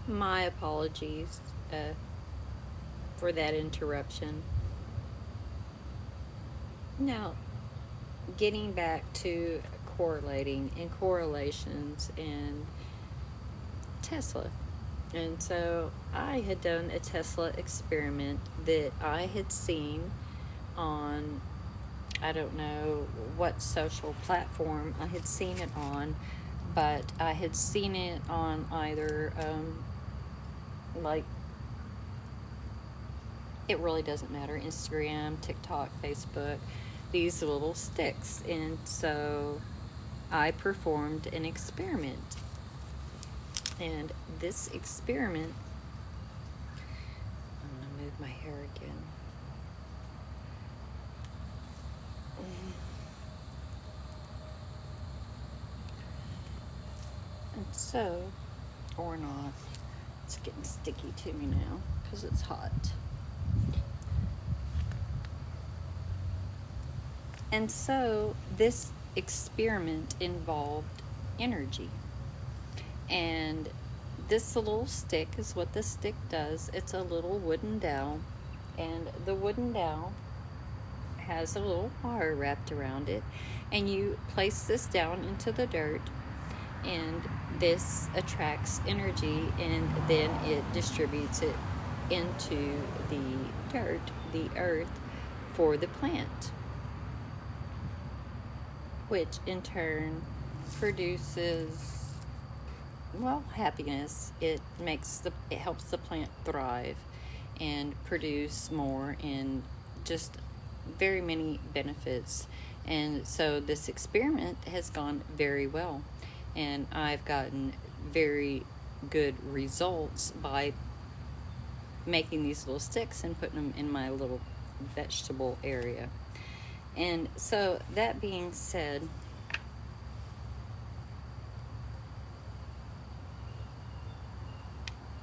My apologies for that interruption. Now, getting back to correlating and correlations and Tesla. And so I had done a Tesla experiment that I had seen on, I don't know what social platform I had seen it on, but I had seen it on either, like, it really doesn't matter, Instagram, TikTok, Facebook, these little sticks. And so I performed an experiment. And this experiment, I'm going to move my hair again. And so, or not, it's getting sticky to me now because it's hot. And so this experiment involved energy. And this little stick is what the stick does. It's a little wooden dowel, and the wooden dowel has a little wire wrapped around it, and you place this down into the dirt, and this attracts energy, and then it distributes it into the dirt, the earth, for the plant, which in turn produces, well, happiness. It helps the plant thrive and produce more, and just very many benefits. And so this experiment has gone very well, and I've gotten very good results by making these little sticks and putting them in my little vegetable area. And so that being said,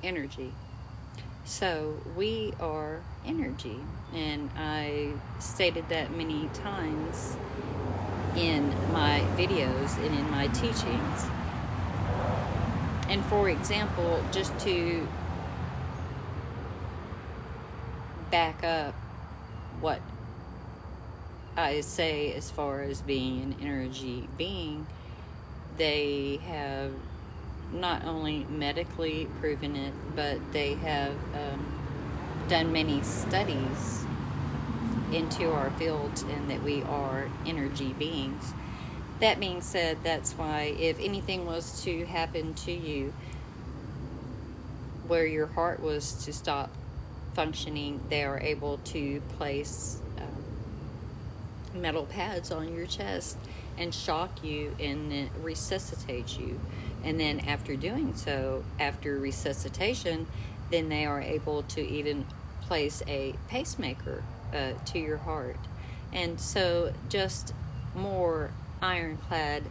energy. So we are energy, and I stated that many times in my videos and in my teachings. And for example, just to back up what I say as far as being an energy being, they have not only medically proven it, but they have done many studies into our fields, and that we are energy beings. That being said, that's why if anything was to happen to you where your heart was to stop functioning, they are able to place metal pads on your chest and shock you and then resuscitate you. And then after doing so, after resuscitation, then they are able to even place a pacemaker to your heart. And so just more ironclad,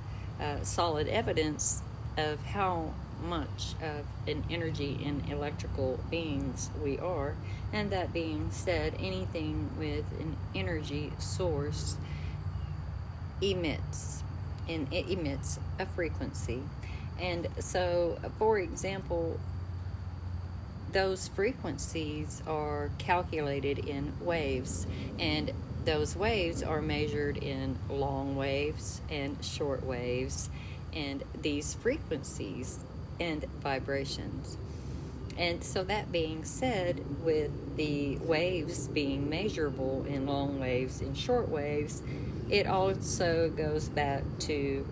solid evidence of how much of an energy and electrical beings we are. And that being said, anything with an energy source emits, and it emits a frequency. And so, for example, those frequencies are calculated in waves, and those waves are measured in long waves and short waves, and these frequencies and vibrations. And so that being said, with the waves being measurable in long waves and short waves, it also goes back to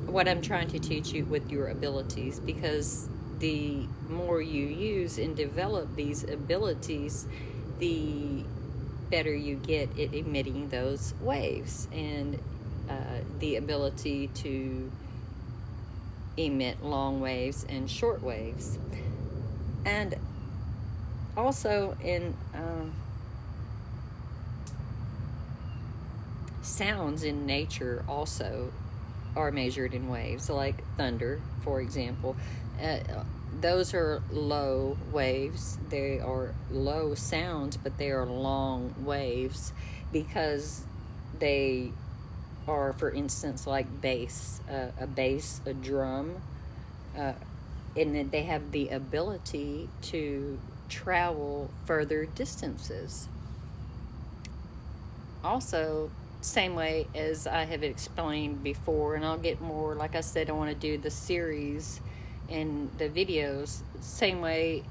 what I'm trying to teach you with your abilities, because the more you use and develop these abilities, the better you get at emitting those waves, and the ability to emit long waves and short waves. And also in sounds in nature also are measured in waves, like thunder, for example. Those are low waves. They are low sounds, but they are long waves, because they are, for instance, like bass, a bass, a drum, and then they have the ability to travel further distances. Also, same way as I have explained before, and I'll get more, like I said, I want to do the series and the videos, same way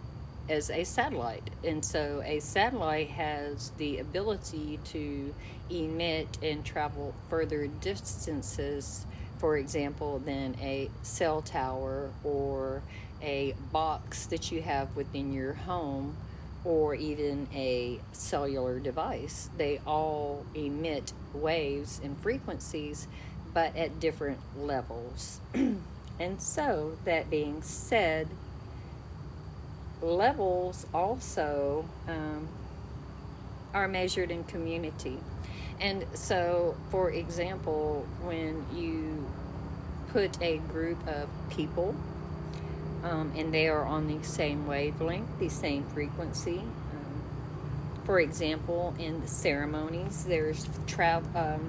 as a satellite. And so a satellite has the ability to emit and travel further distances, for example, than a cell tower or a box that you have within your home, or even a cellular device. They all emit waves and frequencies, but at different levels. And so, that being said, levels also are measured in community. And so, for example, when you put a group of people and they are on the same wavelength, the same frequency, for example, in the ceremonies, there's tribal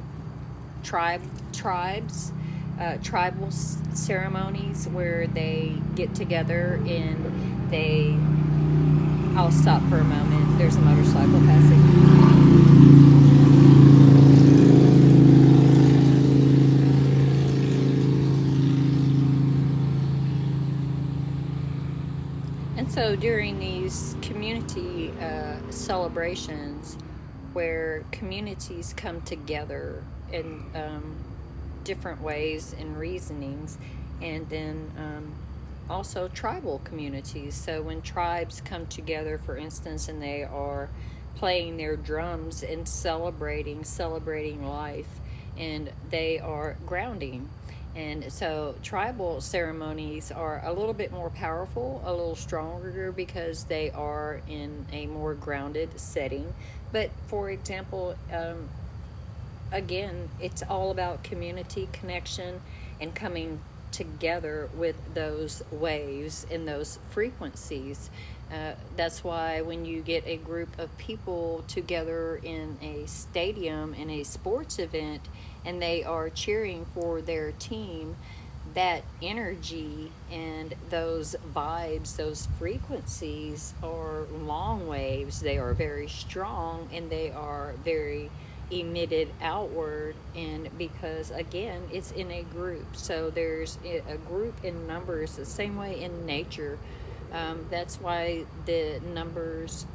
ceremonies where they get together and they. I'll stop for a moment. There's a motorcycle passing. And so during these community celebrations, where communities come together in different ways and reasonings, and then also tribal communities. So when tribes come together, for instance, and they are playing their drums and celebrating life, and they are grounding. And so tribal ceremonies are a little bit more powerful, a little stronger, because they are in a more grounded setting. But for example, again, it's all about community connection and coming together with those waves and those frequencies. That's why when you get a group of people together in a stadium in a sports event and they are cheering for their team, that energy and those vibes, those frequencies are long waves. They are very strong and they are very emitted outward. And because again, it's in a group, so there's a group in numbers, the same way in nature. That's why the numbers,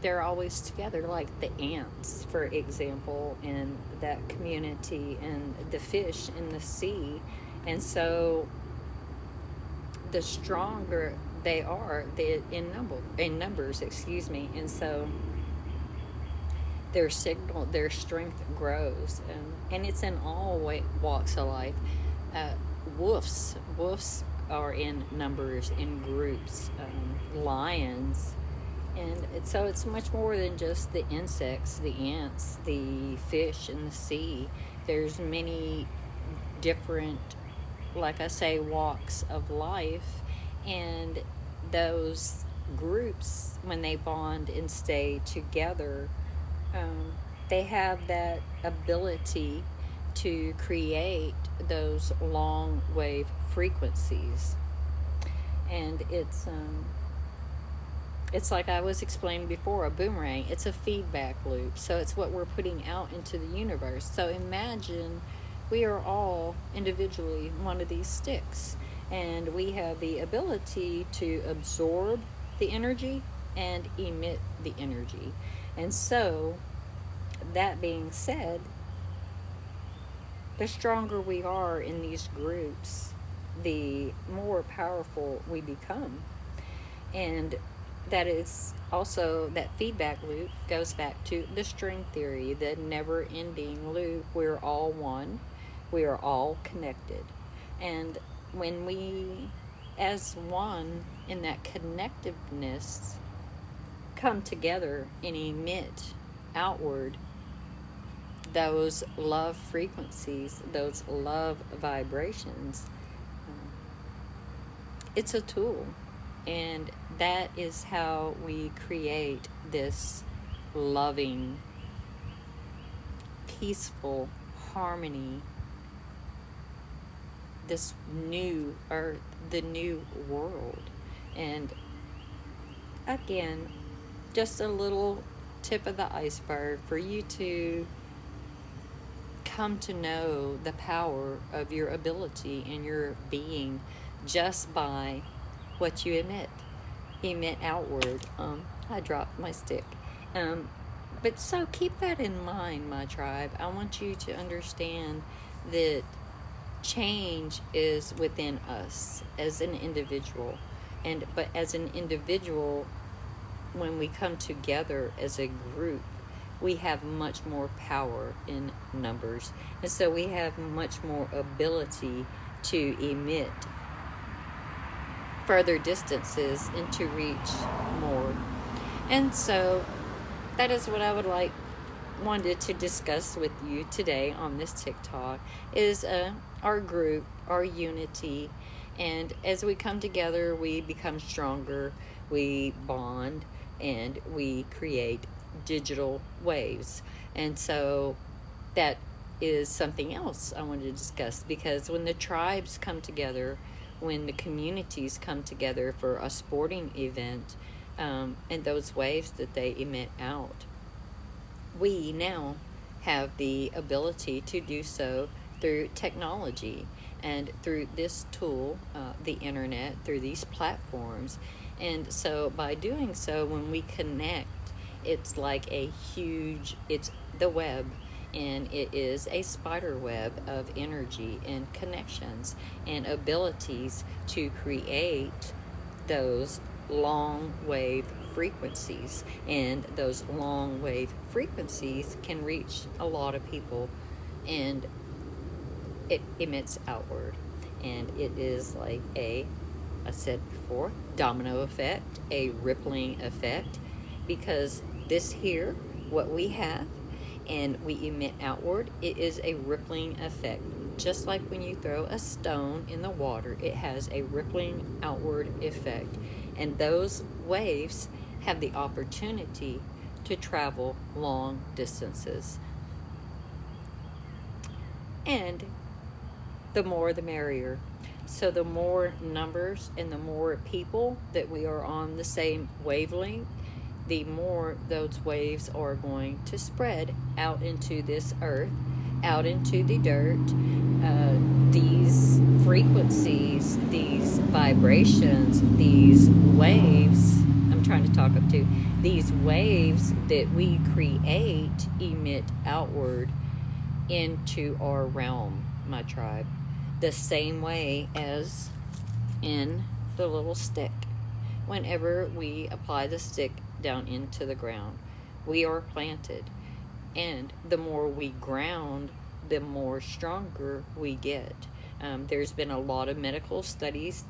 they're always together, like the ants, for example, in that community, and the fish in the sea. And so the stronger they are, in numbers, excuse me. And so their strength grows, and it's in all walks of life. uh, wolves are in numbers, in groups, lions. And so it's much more than just the insects, the ants, the fish in the sea. There's many different, like I say, walks of life. And those groups, when they bond and stay together, um, they have that ability to create those long wave frequencies. And it's like I was explaining before, a boomerang. It's a feedback loop. So it's what we're putting out into the universe. So imagine we are all individually one of these sticks, and we have the ability to absorb the energy and emit the energy. And so, that being said, the stronger we are in these groups, the more powerful we become. And that is also, that feedback loop goes back to the string theory, the never ending loop. We're all one, we are all connected. And when we, as one in that connectiveness, come together and emit outward those love frequencies, those love vibrations, it's a tool. And that is how we create this loving, peaceful harmony this new earth, the new world. And again, just a little tip of the iceberg for you to come to know the power of your ability and your being just by what you emit outward. I dropped my stick. But so keep that in mind, my tribe. I want you to understand that change is within us as an individual. But as an individual, when we come together as a group, we have much more power in numbers. And so we have much more ability to emit further distances and to reach more. And so that is what I wanted to discuss with you today on this TikTok is our group, our unity. And as we come together, we become stronger, we bond, and we create digital waves. And so that is something else I wanted to discuss, because when the tribes come together, when the communities come together for a sporting event, and those waves that they emit out, we now have the ability to do so through technology and through this tool, the internet, through these platforms. And so by doing so, when we connect, it's like it's the web, and it is a spider web of energy and connections and abilities to create those long wave frequencies. And those long wave frequencies can reach a lot of people, and it emits outward. And it is like I said before, domino effect, a rippling effect, because this here, what we have, and we emit outward, it is a rippling effect. Just like when you throw a stone in the water, it has a rippling outward effect. And those waves have the opportunity to travel long distances. And the more the merrier. So the more numbers and the more people that we are on the same wavelength, the more those waves are going to spread out into this earth, out into the dirt. These frequencies, these vibrations, these waves, I'm trying to talk up to, these waves that we create emit outward into our realm, my tribe, the same way as in the little stick. Whenever we apply the stick down into the ground, we are planted. And the more we ground, the more stronger we get. There's been a lot of medical studies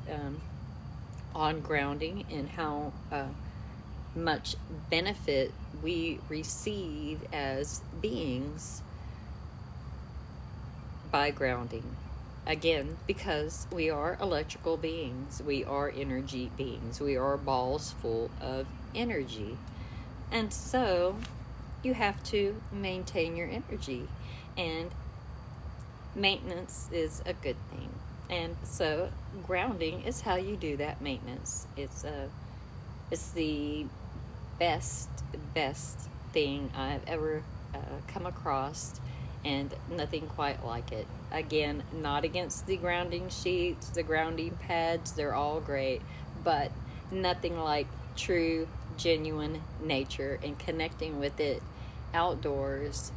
on grounding and how much benefit we receive as beings by grounding. Again, because we are electrical beings, we are energy beings, we are balls full of energy. And so you have to maintain your energy, and maintenance is a good thing. And so grounding is how you do that maintenance. It's the best thing I've ever come across, and nothing quite like it. Again, not against the grounding sheets, the grounding pads, they're all great, but nothing like true, genuine nature and connecting with it outdoors.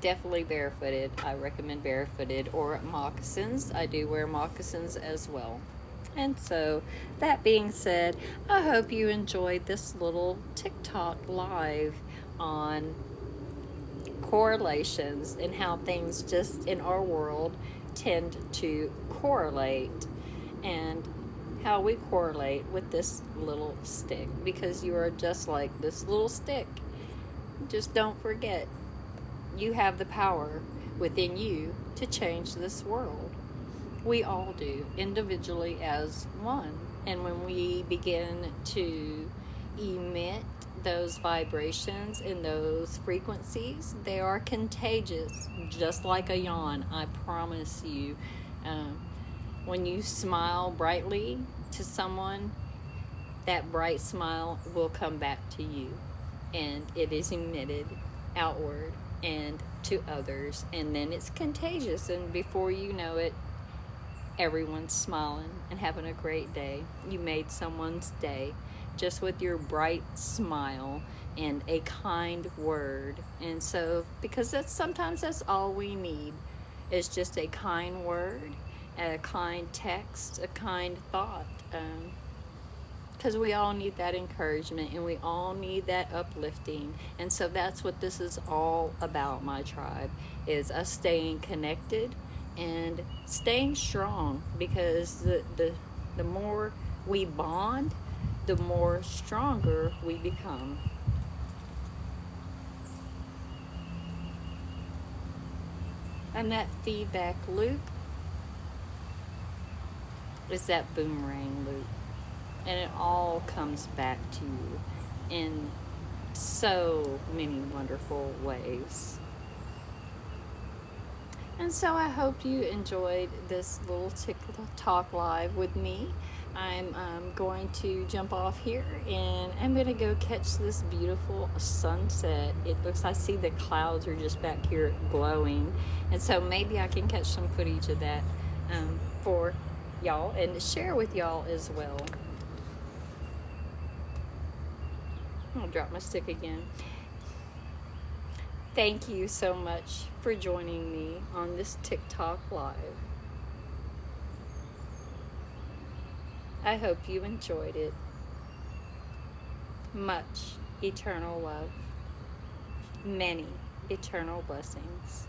Definitely barefooted. I recommend barefooted or moccasins. I do wear moccasins as well. And so, that being said, I hope you enjoyed this little TikTok live on correlations and how things just in our world tend to correlate, and how we correlate with this little stick, because you are just like this little stick. Just don't forget, you have the power within you to change this world. We all do, individually as one. And when we begin to emit those vibrations and those frequencies, they are contagious, just like a yawn. I promise you. Um, when you smile brightly to someone, that bright smile will come back to you, and it is emitted outward and to others, and then it's contagious, and before you know it, everyone's smiling and having a great day. You made someone's day just with your bright smile and a kind word. And so, because that's sometimes that's all we need, is just a kind word, a kind text, a kind thought. Because we all need that encouragement and we all need that uplifting. And so that's what this is all about, my tribe, is us staying connected and staying strong, because the more we bond, the more stronger we become. And that feedback loop is that boomerang loop, and it all comes back to you in so many wonderful ways. And so I hope you enjoyed this little TikTok live with me. I'm going to jump off here and I'm going to go catch this beautiful sunset. It looks, I see the clouds are just back here glowing. And so maybe I can catch some footage of that for y'all and share with y'all as well. I'll drop my stick again. Thank you so much for joining me on this TikTok live. I hope you enjoyed it. Much eternal love, many eternal blessings.